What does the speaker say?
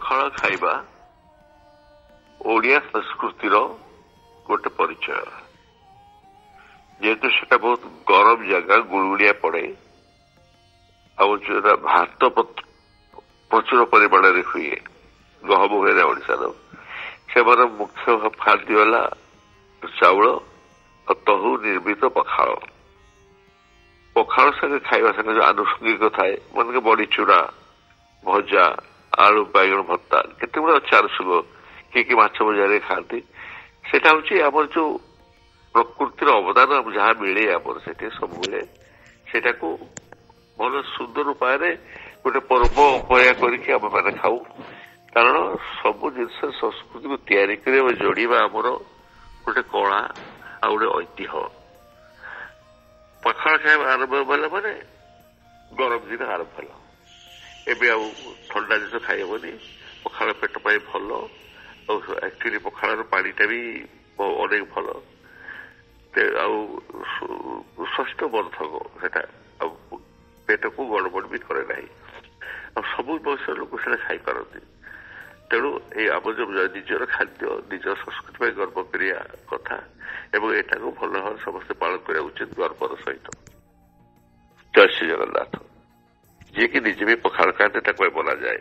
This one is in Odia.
ପଖାଳ ଖାଇବା ଓଡ଼ିଆ ସଂସ୍କୃତିର ଗୋଟେ ପରିଚୟ। ଯେହେତୁ ସେଟା ବହୁତ ଗରମ ଜାଗା, ଗୁଳୁଗୁଳିଆ ପଡେ, ଆଉ ଯୋଉଟା ଭାତ ପ୍ରଚୁର ପରିମାଣରେ ହୁଏ, ଗହମ ହୁଏ ଓଡ଼ିଶାର, ସେମାନଙ୍କ ମୁଖ୍ୟ ଖାଦ୍ୟ ହେଲା ଚାଉଳ ଆଉ ତହୁ ନିର୍ମିତ ପଖାଳ। ପଖାଳ ସାଙ୍ଗେ ଖାଇବା ସାଙ୍ଗେ ଯୋଉ ଆନୁଷଙ୍ଗିକ ଥାଏ, ମାନେ ବଡି ଚୁରା, ଭଜା, ଆଳୁ ବାଇଗଣ ଭର୍ତ୍ତା, କେତେଗୁଡେ ଅଛି ଆନୁଷଙ୍ଗ, କିଏ ମାଛ ଭଜାରେ ଖାଆନ୍ତି। ସେଇଟା ହଉଛି ଆମର ଯୋଉ ପ୍ରକୃତିର ଅବଦାନ ଯାହା ମିଳେ ଆମର ସେଠି ସବୁବେଳେ, ସେଟାକୁ ଭଲ ସୁନ୍ଦର ଉପାୟରେ ଗୋଟେ ପର୍ବ ଭଳିଆ କରିକି ଆମେ ମାନେ ଖାଉ। କାରଣ ସବୁ ଜିନିଷ ସଂସ୍କୃତିକୁ ତିଆରି କରିବା ଯୋଡିବା ଆମର ଗୋଟେ କଳା ଆଉ ଗୋଟେ ଐତିହ୍ୟ। ପଖାଳ ଖାଇବା ଆରମ୍ଭ ହେଲା ମାନେ ଗରମ ଦିନ ଆରମ୍ଭ ହେଲା। ଏବେ ଆଉ ଥଣ୍ଡା ଜିନିଷ ଖାଇହବନି, ପଖାଳ ପେଟ ପାଇଁ ଭଲ। ଆଉ ଆକ୍ଚୁଆଲି ପଖାଳର ପାଣିଟା ବି ଅନେକ ଭଲ, ଆଉ ସ୍ୱାସ୍ଥ୍ୟ ବର୍ଦ୍ଧକ ସେଟା, ଆଉ ପେଟକୁ ଗଡ଼ବଡ଼ ବି କରେ ନାହିଁ, ଆଉ ସବୁ ବୟସର ଲୋକ ସେଟା ଖାଇପାରନ୍ତି। ତେଣୁ ଏଇ ଆମ ଯୋଉ ନିଜର ଖାଦ୍ୟ, ନିଜ ସଂସ୍କୃତି ପାଇଁ ଗର୍ବ କରିବା କଥା, ଏବଂ ଏଟାକୁ ଭଲ ଭାବରେ ସମସ୍ତେ ପାଳନ କରିବା ଉଚିତ ଗର୍ବର ସହିତ। ଜୟ ଶ୍ରୀ ଜଗନ୍ନାଥ। ଯିଏକି ନିଜେ ବି ପଖାଳ ଖାଆନ୍ତି ତାକୁ ବୋଲାଯାଏ।